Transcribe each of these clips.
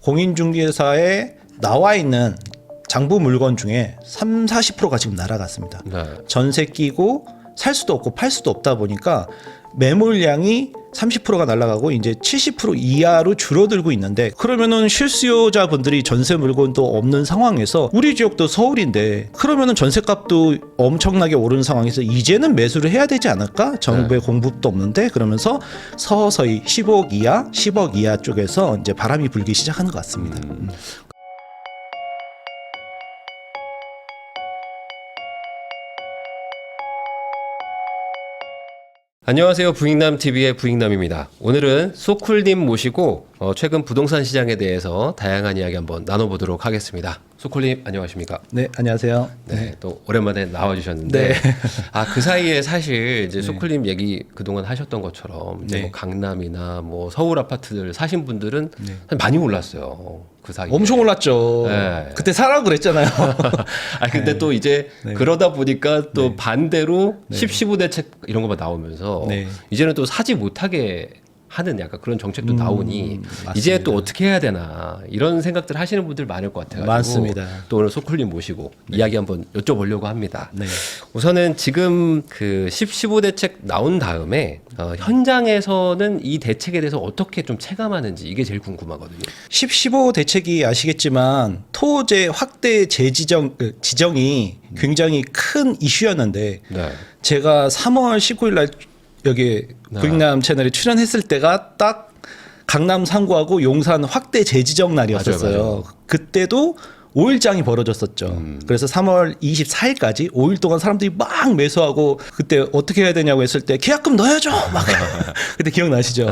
공인중개사에 나와 있는 장부 물건 중에 30-40%가 지금 날아갔습니다. 네. 전세 끼고 살 수도 없고 팔 수도 없다 보니까 매물량이 30%가 날아가고 이제 70% 이하로 줄어들고 있는데, 그러면은 실수요자분들이 전세 물건도 없는 상황에서 우리 지역도 서울인데 그러면은 전세값도 엄청나게 오른 상황에서 이제는 매수를 해야 되지 않을까? 정부의 공급도 없는데, 그러면서 서서히 15억 이하, 10억 이하 쪽에서 이제 바람이 불기 시작하는 것 같습니다. 안녕하세요. 부익남TV의 부익남입니다. 오늘은 소쿨님 모시고 최근 부동산 시장에 대해서 다양한 이야기 한번 나눠보도록 하겠습니다. 소쿨님 안녕하십니까? 네, 안녕하세요. 네, 또 오랜만에 나와주셨는데 네. 그 사이에 사실 이제 소쿨님 얘기 그동안 하셨던 것처럼 이제 뭐 강남이나 뭐 서울 아파트들 사신 분들은 많이 올랐어요. 그 사이에 엄청 올랐죠. 네. 그때 사라고 그랬잖아요. 근데 또 이제 그러다 보니까 또 반대로 10, 15 대책 이런 거만 나오면서 이제는 또 사지 못하게 하는 약간 그런 정책도 나오니 맞습니다. 이제 또 어떻게 해야 되나 이런 생각들 하시는 분들 많을 것 같아요. 맞습니다. 또 오늘 소쿨님 모시고 이야기 한번 여쭤보려고 합니다. 네. 우선은 지금 그 10, 15 대책 나온 다음에 현장에서는 이 대책에 대해서 어떻게 좀 체감하는지 이게 제일 궁금하거든요. 10, 15 대책이 아시겠지만 토제 확대 지정이 굉장히 큰 이슈였는데 제가 3월 19일 날 여기 부익남 채널에 출연했을 때가 딱 강남 3구하고 용산 확대 재지정 날이었었어요. 맞아요. 그때도 5일장이 벌어졌었죠. 그래서 3월 24일까지 5일 동안 사람들이 막 매수하고, 그때 어떻게 해야 되냐고 했을 때 계약금 넣어야죠. 막 그때 기억나시죠?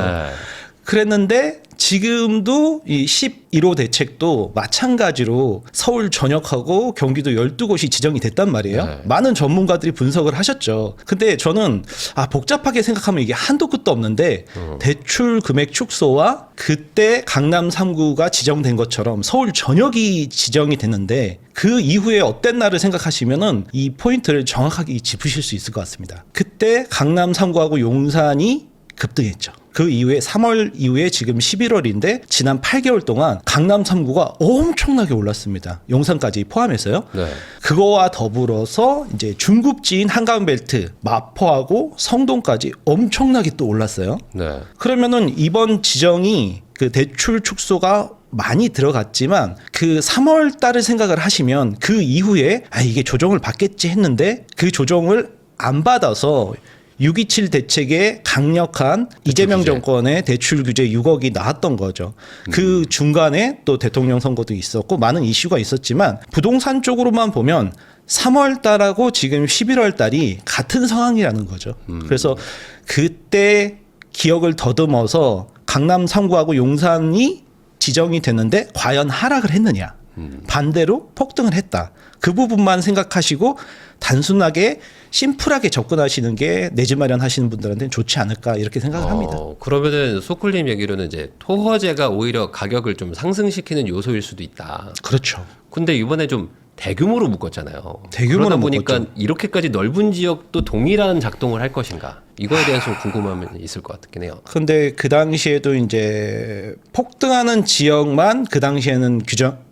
그랬는데 지금도 이 11호 대책도 마찬가지로 서울 전역하고 경기도 12곳이 지정이 됐단 말이에요. 많은 전문가들이 분석을 하셨죠. 근데 저는 복잡하게 생각하면 이게 한도 끝도 없는데 대출 금액 축소와 그때 강남 3구가 지정된 것처럼 서울 전역이 지정이 됐는데 그 이후에 어땠나를 생각하시면은 이 포인트를 정확하게 짚으실 수 있을 것 같습니다. 그때 강남 3구하고 용산이 급등했죠. 그 이후에 3월 이후에 지금 11월인데 지난 8개월 동안 강남 3구가 엄청나게 올랐습니다. 용산까지 포함해서요. 그거와 더불어서 이제 중급지인 한강벨트, 마포하고 성동까지 엄청나게 또 올랐어요. 그러면은 이번 지정이 그 대출 축소가 많이 들어갔지만 그 3월 달을 생각을 하시면 그 이후에 이게 조정을 받겠지 했는데 그 조정을 안 받아서 6.27 대책에 강력한 이재명 정권의 대출 규제 6억이 나왔던 거죠. 그 중간에 또 대통령 선거도 있었고 많은 이슈가 있었지만 부동산 쪽으로만 보면 3월 달하고 지금 11월 달이 같은 상황이라는 거죠. 그래서 그때 기억을 더듬어서 강남 3구하고 용산이 지정이 됐는데 과연 하락을 했느냐? 반대로 폭등을 했다. 그 부분만 생각하시고 단순하게 심플하게 접근하시는 게 내 집 마련하시는 분들한테는 좋지 않을까 이렇게 생각을 합니다. 그러면은 소쿨님 얘기로는 이제 토허제가 오히려 가격을 좀 상승시키는 요소일 수도 있다. 그렇죠. 근데 이번에 좀 대규모로 묶었잖아요. 대규모로 그러다 보니까 묶었죠. 이렇게까지 넓은 지역도 동일한 작동을 할 것인가? 이거에 대해서 좀 궁금함이 있을 것 같긴 해요. 근데 그 당시에도 이제 폭등하는 지역만 그 당시에는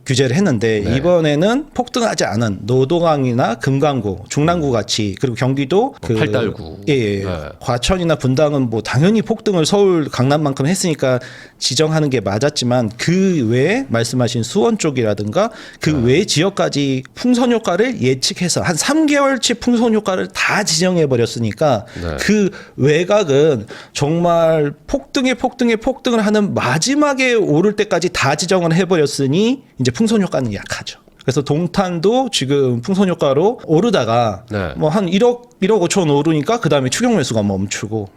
규제를 했는데 이번에는 폭등하지 않은 노동항이나 금강구, 중랑구 같이, 그리고 경기도 팔달구, 과천이나 분당은 뭐 당연히 폭등을 서울 강남만큼 했으니까 지정하는 게 맞았지만 그 외에 말씀하신 수원 쪽이라든가 그 외 지역까지 풍선 효과를 예측해서 한 3개월치 풍선 효과를 다 지정해 버렸으니까 그 외곽은 정말 폭등을 하는 마지막에 오를 때까지 다 지정을 해버렸으니 이제 풍선 효과는 약하죠. 그래서 동탄도 지금 풍선 효과로 오르다가 뭐 한 1억 5천 오르니까 그 다음에 추경 매수가 멈추고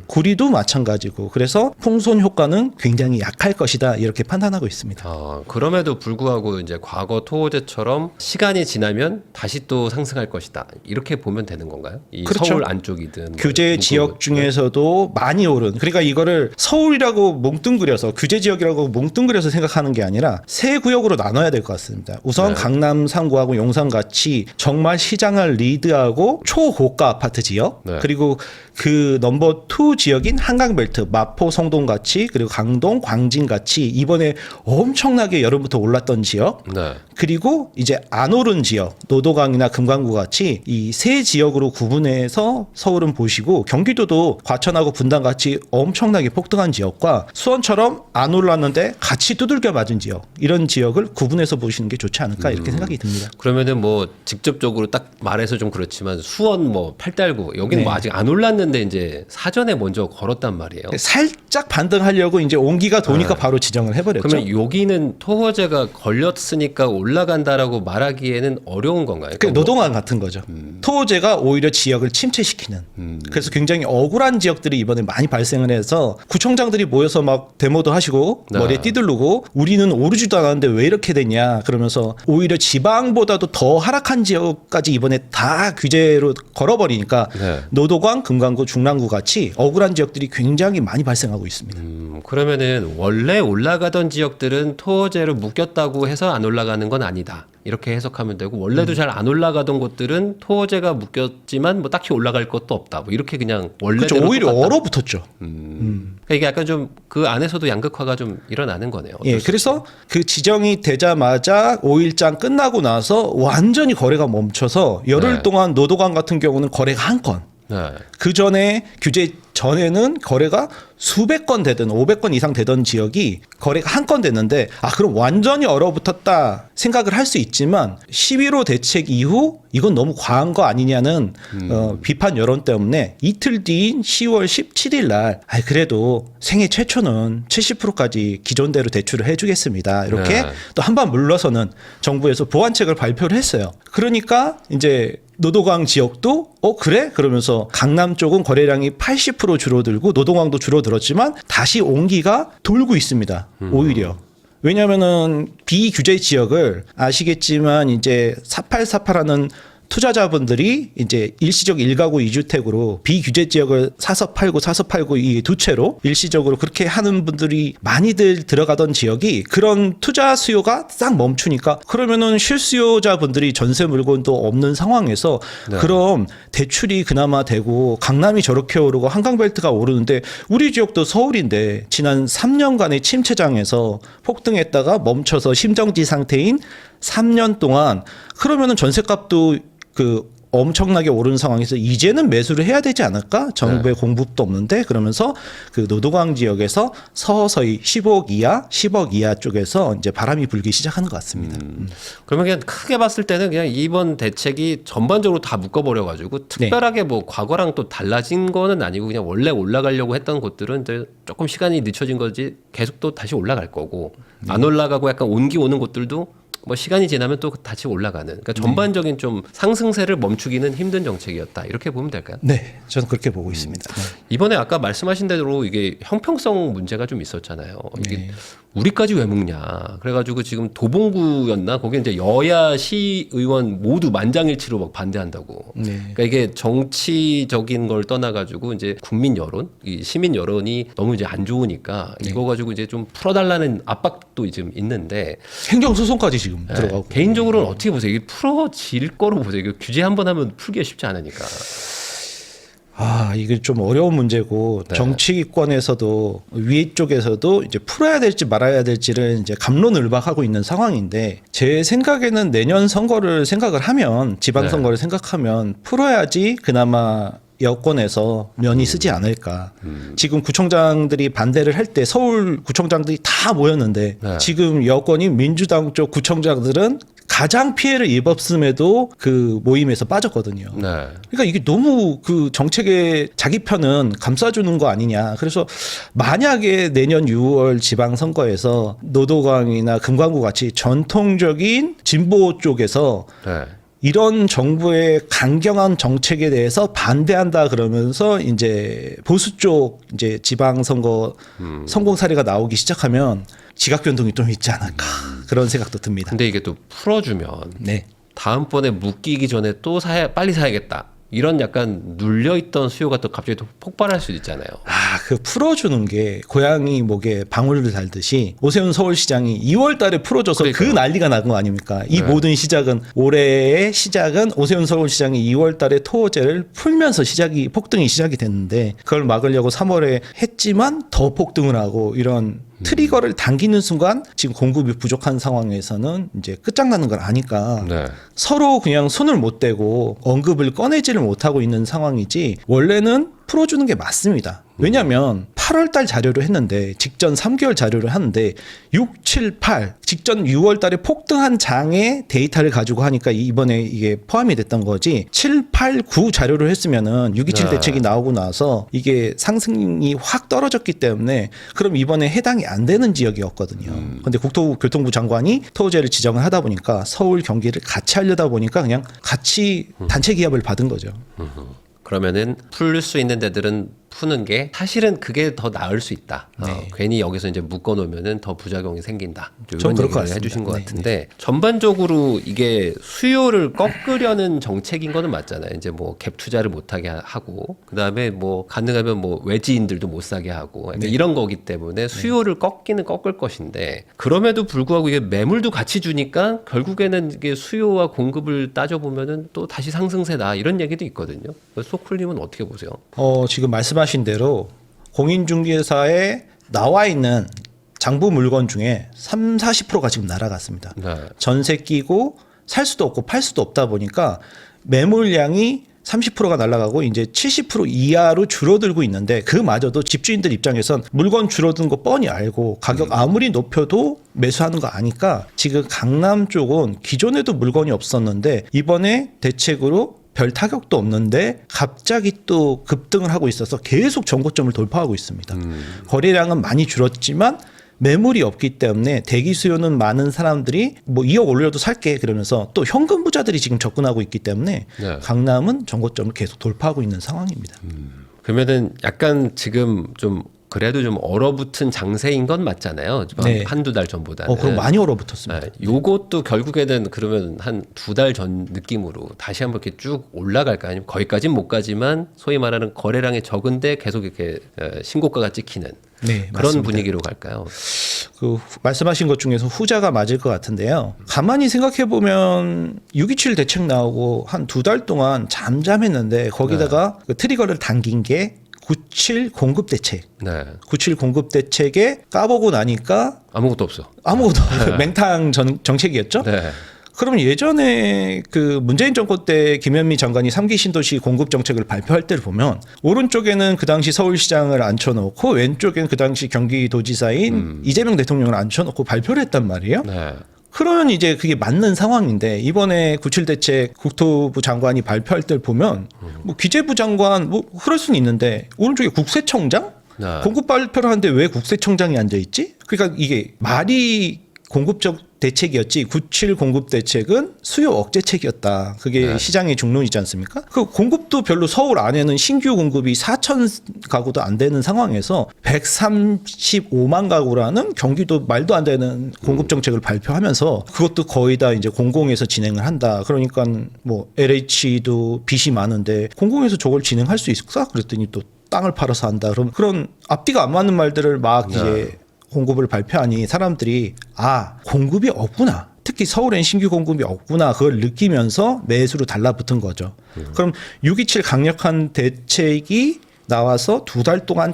구리도 마찬가지고, 그래서 풍선 효과는 굉장히 약할 것이다 이렇게 판단하고 있습니다. 그럼에도 불구하고 이제 과거 토호제처럼 시간이 지나면 다시 또 상승할 것이다 이렇게 보면 되는 건가요? 이 그렇죠. 서울 안쪽이든 규제 지역 중에서도 많이 오른, 그러니까 이거를 서울이라고 뭉뚱그려서 규제 지역이라고 뭉뚱그려서 생각하는 게 아니라 세 구역으로 나눠야 될 것 같습니다. 우선 강남 3구하고 용산 같이 정말 시장을 리드하고 초고가 아파트 지역, 그리고 그 넘버 2 지역인 한강벨트, 마포, 성동같이 그리고 강동, 광진같이 이번에 엄청나게 여름부터 올랐던 지역. 네. 그리고 이제 안 오른 지역, 노도강이나 금강구 같이 이 세 지역으로 구분해서 서울은 보시고 경기도도 과천하고 분당 같이 엄청나게 폭등한 지역과 수원처럼 안 올랐는데 같이 두들겨 맞은 지역, 이런 지역을 구분해서 보시는 게 좋지 않을까 이렇게 생각이 듭니다. 그러면은 뭐 직접적으로 딱 말해서 좀 그렇지만 수원 뭐 팔달구 여기는 네. 뭐 아직 안 올랐는데 이제 사전에 먼저 걸었단 말이에요. 살짝 반등하려고 이제 온기가 도니까 바로 지정을 해버렸죠. 그러면 여기는 토호제가 걸렸으니까 올라간다라고 말하기에는 어려운 건가요? 그 그러니까 노동안 같은 거죠. 토호제가 오히려 지역을 침체시키는. 그래서 굉장히 억울한 지역들이 이번에 많이 발생을 해서 구청장들이 모여서 막 데모도 하시고 네. 머리에 띠들르고 우리는 오르지도 않았는데 왜 이렇게 됐냐 그러면서 오히려 지방보다도 더 하락한 지역까지 이번에 다 규제로 걸어버리니까 네. 노도강, 금강구, 중랑구 같이 억울한 지역들이 굉장히 많이 발생하고 있습니다. 그러면은 원래 올라가던 지역들은 토호제로 묶였다고 해서 안 올라가는 건 아니다. 이렇게 해석하면 되고 원래도 잘 안 올라가던 곳들은 토호제가 묶였지만 뭐 딱히 올라갈 것도 없다. 뭐 이렇게 그냥 원래대로 그렇죠. 오히려 똑같다. 얼어붙었죠. 그러니까 이게 약간 좀 그 안에서도 양극화가 좀 일어나는 거네요. 예, 그래서 그 지정이 되자마자 5일장 끝나고 나서 완전히 거래가 멈춰서 열흘 네. 동안 노도강 같은 경우는 거래가 한 건. 네. 그 전에 규제 전에는 거래가 수백 건 되든 500건 이상 되던 지역이 거래가 한 건 됐는데 그럼 완전히 얼어붙었다 생각을 할 수 있지만 11호 대책 이후 이건 너무 과한 거 아니냐는 비판 여론 때문에 이틀 뒤인 10월 17일 날 그래도 생애 최초는 70%까지 기존대로 대출을 해주겠습니다. 이렇게 네. 또 한 번 물러서는 정부에서 보완책을 발표를 했어요. 그러니까 이제 노도강 지역도 그래? 그러면서 강남 쪽은 거래량이 80% 줄어들고 노동강도 줄어들었지만 다시 온기가 돌고 있습니다. 오히려. 왜냐면은 비규제 지역을 아시겠지만 이제 4848하는 투자자분들이 이제 일시적 1가구 2주택으로 비규제 지역을 사서 팔고 이 두 채로 일시적으로 그렇게 하는 분들이 많이들 들어가던 지역이 그런 투자 수요가 싹 멈추니까 그러면은 실수요자분들이 전세 물건도 없는 상황에서 네. 그럼 대출이 그나마 되고 강남이 저렇게 오르고 한강벨트가 오르는데 우리 지역도 서울인데 지난 3년간의 침체장에서 폭등했다가 멈춰서 심정지 상태인 3년 동안 그러면은 전세값도 그 엄청나게 오르는 상황에서 이제는 매수를 해야 되지 않을까? 정부의 공급도 없는데 그러면서 그 노도강 지역에서 서서히 15억 이하, 10억 이하 쪽에서 이제 바람이 불기 시작하는 것 같습니다. 그러면 그냥 크게 봤을 때는 그냥 이번 대책이 전반적으로 다 묶어버려가지고 특별하게 뭐 과거랑 또 달라진 거는 아니고 그냥 원래 올라가려고 했던 곳들은 이제 조금 시간이 늦춰진 거지 계속 또 다시 올라갈 거고 안 올라가고 약간 온기 오는 곳들도 뭐 시간이 지나면 또 다시 올라가는. 그러니까 전반적인 좀 상승세를 멈추기는 힘든 정책이었다. 이렇게 보면 될까요? 네, 저는 그렇게 보고 있습니다. 이번에 아까 말씀하신 대로 이게 형평성 문제가 좀 있었잖아요. 이게 우리까지 왜 묶냐. 그래가지고 지금 도봉구였나? 거기 이제 여야 시의원 모두 만장일치로 막 반대한다고. 그러니까 이게 정치적인 걸 떠나가지고 이제 국민 여론, 이 시민 여론이 너무 이제 안 좋으니까 이거 가지고 이제 좀 풀어달라는 압박도 지금 있는데 행정소송까지 지금 들어가고. 개인적으로는 어떻게 보세요? 이게 풀어질 거로 보세요? 이거 규제 한 번 하면 풀기가 쉽지 않으니까. 이게 좀 어려운 문제고 정치권에서도 위쪽에서도 이제 풀어야 될지 말아야 될지를 이제 갑론을박하고 있는 상황인데 제 생각에는 내년 선거를 생각을 하면 지방선거를 생각하면 풀어야지 그나마 여권에서 면이 쓰지 않을까. 지금 구청장들이 반대를 할 때 서울 구청장들이 다 모였는데 지금 여권이 민주당 쪽 구청장들은 가장 피해를 입었음에도 그 모임에서 빠졌거든요. 그러니까 이게 너무 그 정책의 자기 편은 감싸주는 거 아니냐. 그래서 만약에 내년 6월 지방선거에서 노도강이나 금강구 같이 전통적인 진보 쪽에서 이런 정부의 강경한 정책에 대해서 반대한다 그러면서 이제 보수 쪽 이제 지방선거 성공 사례가 나오기 시작하면 지각 변동이 좀 있지 않을까 그런 생각도 듭니다. 근데 이게 또 풀어주면 다음번에 묶이기 전에 또 빨리 사야겠다. 이런 약간 눌려있던 수요가 또 갑자기 또 폭발할 수도 있잖아요. 그 풀어주는 게 고양이 목에 방울을 달듯이 오세훈 서울시장이 2월 달에 풀어줘서 그러니까요. 그 난리가 난 거 아닙니까? 이 네. 모든 시작은 올해의 시작은 오세훈 서울시장이 2월 달에 토호제를 풀면서 폭등이 시작이 됐는데 그걸 막으려고 3월에 했지만 더 폭등을 하고 이런 트리거를 당기는 순간 지금 공급이 부족한 상황에서는 이제 끝장나는 걸 아니까 네. 서로 그냥 손을 못 대고 언급을 꺼내지를 못하고 있는 상황이지 원래는 풀어주는 게 맞습니다. 왜냐하면 8월 달 자료를 했는데 직전 3개월 자료를 하는데 6, 7, 8 직전 6월 달에 폭등한 장의 데이터를 가지고 하니까 이번에 이게 포함이 됐던 거지 7, 8, 9 자료를 했으면은 627 네. 대책이 나오고 나서 이게 상승이 확 떨어졌기 때문에 그럼 이번에 해당이 안 되는 지역이었거든요. 근데 국토교통부 장관이 토호제를 지정을 하다 보니까 서울 경기를 같이 하려다 보니까 그냥 같이 단체 기합을 받은 거죠. 그러면은 풀 수 있는 데들은 푸는 게 사실은 그게 더 나을 수 있다. 네. 괜히 여기서 이제 묶어놓으면은 더 부작용이 생긴다. 전 이런 그럴 것 얘기를 같습니다. 해주신 것 네, 같은데 전반적으로 이게 수요를 꺾으려는 정책인 거는 맞잖아요. 이제 뭐 갭 투자를 못하게 하고 그 다음에 뭐 가능하면 뭐 외지인들도 못 사게 하고 그러니까 이런 거기 때문에 수요를 꺾기는 꺾을 것인데 그럼에도 불구하고 이게 매물도 같이 주니까 결국에는 이게 수요와 공급을 따져 보면은 또 다시 상승세다 이런 얘기도 있거든요. 소쿨님은 어떻게 보세요? 지금 말씀하신 대로 공인중개사에 나와 있는 장부 물건 중에 3, 40%가 지금 날아갔습니다. 네. 전세 끼고 살 수도 없고 팔 수도 없다 보니까 매물량이 30%가 날아가고 이제 70% 이하로 줄어들고 있는데 그마저도 집주인들 입장에선 물건 줄어든 거 뻔히 알고 가격 아무리 높여도 매수하는 거 아니까 지금 강남 쪽은 기존에도 물건이 없었는데 이번에 대책으로 별 타격도 없는데 갑자기 또 급등을 하고 있어서 계속 전고점을 돌파하고 있습니다. 거래량은 많이 줄었지만 매물이 없기 때문에 대기 수요는 많은 사람들이 뭐 2억 올려도 살게 그러면서 또 현금 부자들이 지금 접근하고 있기 때문에 네. 강남은 전고점을 계속 돌파하고 있는 상황입니다. 그러면은 약간 지금 좀 그래도 좀 얼어붙은 장세인 건 맞잖아요. 네. 한두 달 전보다는. 그럼 많이 얼어붙었습니다. 네, 요것도 결국에는 그러면 한 두 달 전 느낌으로 다시 한번 이렇게 쭉 올라갈까 아니면 거기까지는 못 가지만 소위 말하는 거래량이 적은데 계속 이렇게 신고가가 찍히는 네, 그런 맞습니다. 분위기로 갈까요? 말씀하신 것 중에서 후자가 맞을 것 같은데요. 가만히 생각해 보면 627 대책 나오고 한 두 달 동안 잠잠했는데 거기다가 그 트리거를 당긴 게 97 공급 대책. 네. 97 공급 대책에 까보고 나니까 아무것도 없어. 아무것도 맹탕 정책이었죠. 네. 그럼 예전에 그 문재인 정권 때 김현미 장관이 3기 신도시 공급 정책을 발표할 때를 보면 오른쪽에는 그 당시 서울시장을 앉혀놓고 왼쪽에는 그 당시 경기도지사인 이재명 대통령을 앉혀놓고 발표를 했단 말이에요. 네. 그러면 이제 그게 맞는 상황인데 이번에 97 대책 국토부 장관이 발표할 때를 보면 뭐 기재부 장관 뭐 그럴 수는 있는데 오른쪽에 국세청장 네. 공급 발표를 하는데 왜 국세청장이 앉아 있지? 그러니까 이게 말이 공급적 대책이었지 97 공급 대책은 수요 억제책이었다. 그게 네. 시장의 중론이지 않습니까? 그 공급도 별로 서울 안에는 신규 공급이 4천 가구도 안 되는 상황에서 135만 가구라는 경기도 말도 안 되는 공급 정책을 발표하면서 그것도 거의 다 이제 공공에서 진행을 한다. 그러니까 뭐 LH도 빚이 많은데 공공에서 저걸 진행할 수 있을까? 그랬더니 또 땅을 팔아서 한다. 그럼 그런 앞뒤가 안 맞는 말들을 막 이제 공급을 발표하니 사람들이 공급이 없구나. 특히 서울엔 신규 공급이 없구나. 그걸 느끼면서 매수로 달라붙은 거죠. 그럼 627 강력한 대책이 나와서 두 달 동안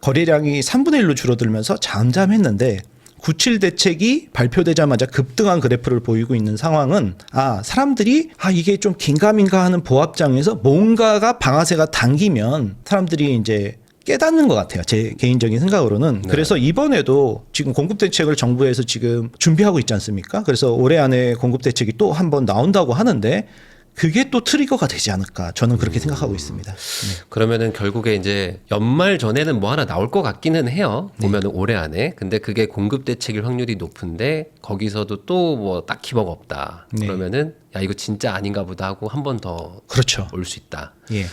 거래량이 3분의 1로 줄어들면서 잠잠했는데 97 대책이 발표되자마자 급등한 그래프를 보이고 있는 상황은 사람들이 이게 좀 긴가민가 하는 보합장에서 뭔가가 방아쇠가 당기면 사람들이 이제 깨닫는 것 같아요. 제 개인적인 생각으로는. 네. 그래서 이번에도 지금 공급대책을 정부에서 지금 준비하고 있지 않습니까? 그래서 올해 안에 공급대책이 또 한 번 나온다고 하는데 그게 또 트리거가 되지 않을까. 저는 그렇게 생각하고 있습니다. 네. 그러면은 결국에 이제 연말 전에는 뭐 하나 나올 것 같기는 해요. 보면은 올해 안에. 근데 그게 공급 대책일 확률이 높은데 거기서도 또 뭐 딱히 뭐가 없다. 네. 그러면은 야 이거 진짜 아닌가 보다 하고 한 번 더 그렇죠. 올 수 있다. 예.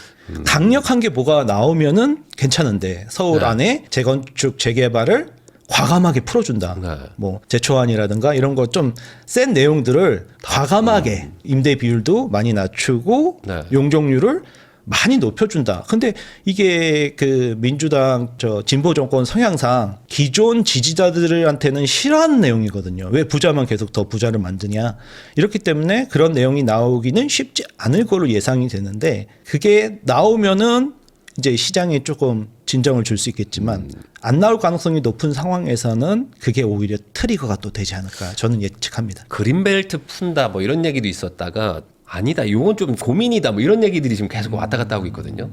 강력한 게 뭐가 나오면은 괜찮은데 서울 네. 안에 재건축 재개발을 과감하게 풀어준다. 네. 뭐 제초안이라든가 이런 거 좀 센 내용들을 과감하게 임대 비율도 많이 낮추고 네. 용적률을 많이 높여준다. 근데 이게 그 민주당 진보 정권 성향상 기존 지지자들한테는 싫어하는 내용이거든요. 왜 부자만 계속 더 부자를 만드냐. 이렇기 때문에 그런 내용이 나오기는 쉽지 않을 걸로 예상이 되는데 그게 나오면은 이제 시장에 조금 진정을 줄 수 있겠지만 안 나올 가능성이 높은 상황에서는 그게 오히려 트리거가 또 되지 않을까 저는 예측합니다. 그린벨트 푼다 뭐 이런 얘기도 있었다가 아니다 이건 좀 고민이다 뭐 이런 얘기들이 지금 계속 왔다 갔다 하고 있거든요.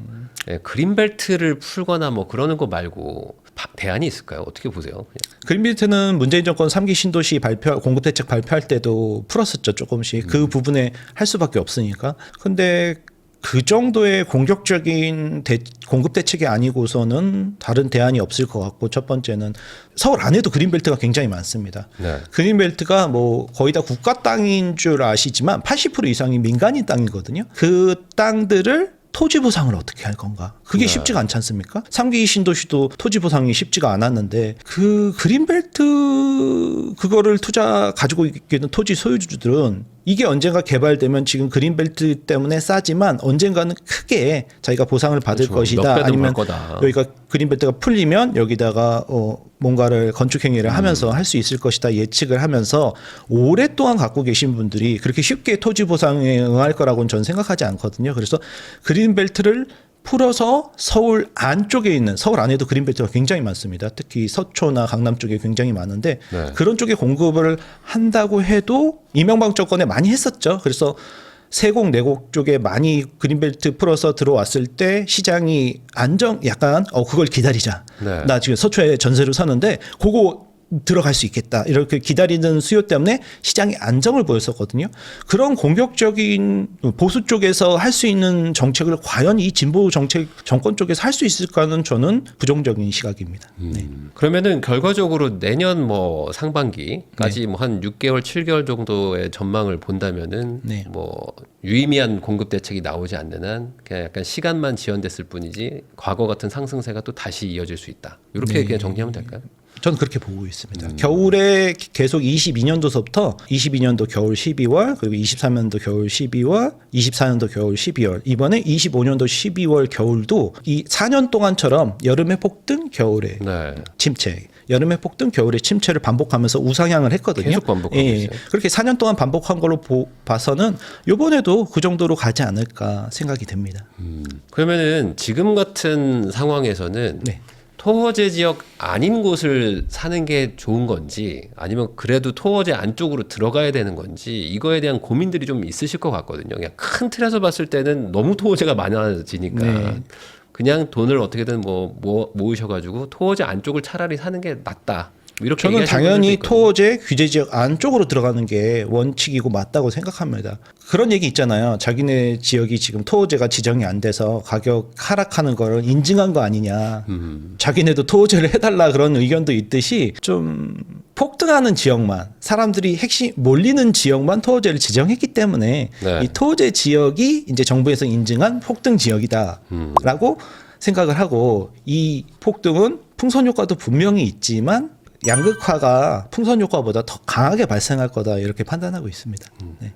예, 그린벨트를 풀거나 뭐 그러는 거 말고 대안이 있을까요? 어떻게 보세요? 그냥. 그린벨트는 문재인 정권 3기 신도시 공급대책 발표할 때도 풀었었죠. 조금씩. 그 부분에 할 수밖에 없으니까. 근데 그 정도의 공격적인 공급 대책이 아니고서는 다른 대안이 없을 것 같고 첫 번째는 서울 안에도 그린벨트가 굉장히 많습니다. 네. 그린벨트가 뭐 거의 다 국가 땅인 줄 아시지만 80% 이상이 민간인 땅이거든요. 그 땅들을 토지 보상을 어떻게 할 건가? 그게 쉽지가 않지 않습니까? 3기 신도시도 토지 보상이 쉽지가 않았는데 그 그린벨트 그거를 가지고 있는 토지 소유주들은 이게 언젠가 개발되면 지금 그린벨트 때문에 싸지만 언젠가는 크게 자기가 보상을 받을 그렇죠. 것이다. 아니면 거다. 여기가 그린벨트가 풀리면 여기다가 뭔가를 건축 행위를 하면서 할 수 있을 것이다 예측을 하면서 오랫동안 갖고 계신 분들이 그렇게 쉽게 토지 보상에 응할 거라고는 저는 생각하지 않거든요. 그래서 그린벨트를 풀어서 서울 안쪽에 있는 서울 안에도 그린벨트가 굉장히 많습니다. 특히 서초나 강남 쪽에 굉장히 많은데 네. 그런 쪽에 공급을 한다고 해도 이명박 정권에 많이 했었죠. 그래서 세곡 내곡 쪽에 많이 그린벨트 풀어서 들어왔을 때 시장이 약간 그걸 기다리자. 네. 나 지금 서초에 전세로 사는데 그거 들어갈 수 있겠다. 이렇게 기다리는 수요 때문에 시장이 안정을 보였었거든요. 그런 공격적인 보수 쪽에서 할 수 있는 정책을 과연 이 진보 정권 쪽에서 할 수 있을까는 저는 부정적인 시각입니다. 네. 그러면은 결과적으로 내년 뭐 상반기까지 네. 뭐 한 6개월, 7개월 정도의 전망을 본다면은 네. 뭐 유의미한 공급 대책이 나오지 않는 한 그냥 약간 시간만 지연됐을 뿐이지 과거 같은 상승세가 또 다시 이어질 수 있다. 이렇게 네. 그냥 정리하면 될까요? 저는 그렇게 보고 있습니다. 겨울에 계속 22년도서부터 22년도 겨울 12월 그리고 23년도 겨울 12월 24년도 겨울 12월 이번에 25년도 12월 겨울도 이 4년 동안처럼 여름에 폭등 겨울에 네. 침체 여름에 폭등 겨울에 침체를 반복하면서 우상향을 했거든요. 계속 반복하고 있어요. 그렇게 4년 동안 반복한 걸로 봐서는 이번에도 그 정도로 가지 않을까 생각이 됩니다. 그러면은 지금 같은 상황에서는 네. 토호제 지역 아닌 곳을 사는 게 좋은 건지 아니면 그래도 토호제 안쪽으로 들어가야 되는 건지 이거에 대한 고민들이 좀 있으실 것 같거든요. 그냥 큰 틀에서 봤을 때는 너무 토호제가 많아지니까 네. 그냥 돈을 어떻게든 모으셔가지고 토호제 안쪽을 차라리 사는 게 낫다. 이렇게 저는 얘기하시는 당연히 분들도 있거든요. 토호제 규제 지역 안쪽으로 들어가는 게 원칙이고 맞다고 생각합니다. 그런 얘기 있잖아요. 자기네 지역이 지금 토호제가 지정이 안 돼서 가격 하락하는 거를 인증한 거 아니냐. 자기네도 토호제를 해달라 그런 의견도 있듯이 좀 폭등하는 지역만 사람들이 몰리는 지역만 토호제를 지정했기 때문에 네. 이 토호제 지역이 이제 정부에서 인증한 폭등 지역이다라고 생각을 하고 이 폭등은 풍선 효과도 분명히 있지만 양극화가 풍선 효과보다 더 강하게 발생할 거다 이렇게 판단하고 있습니다. 네.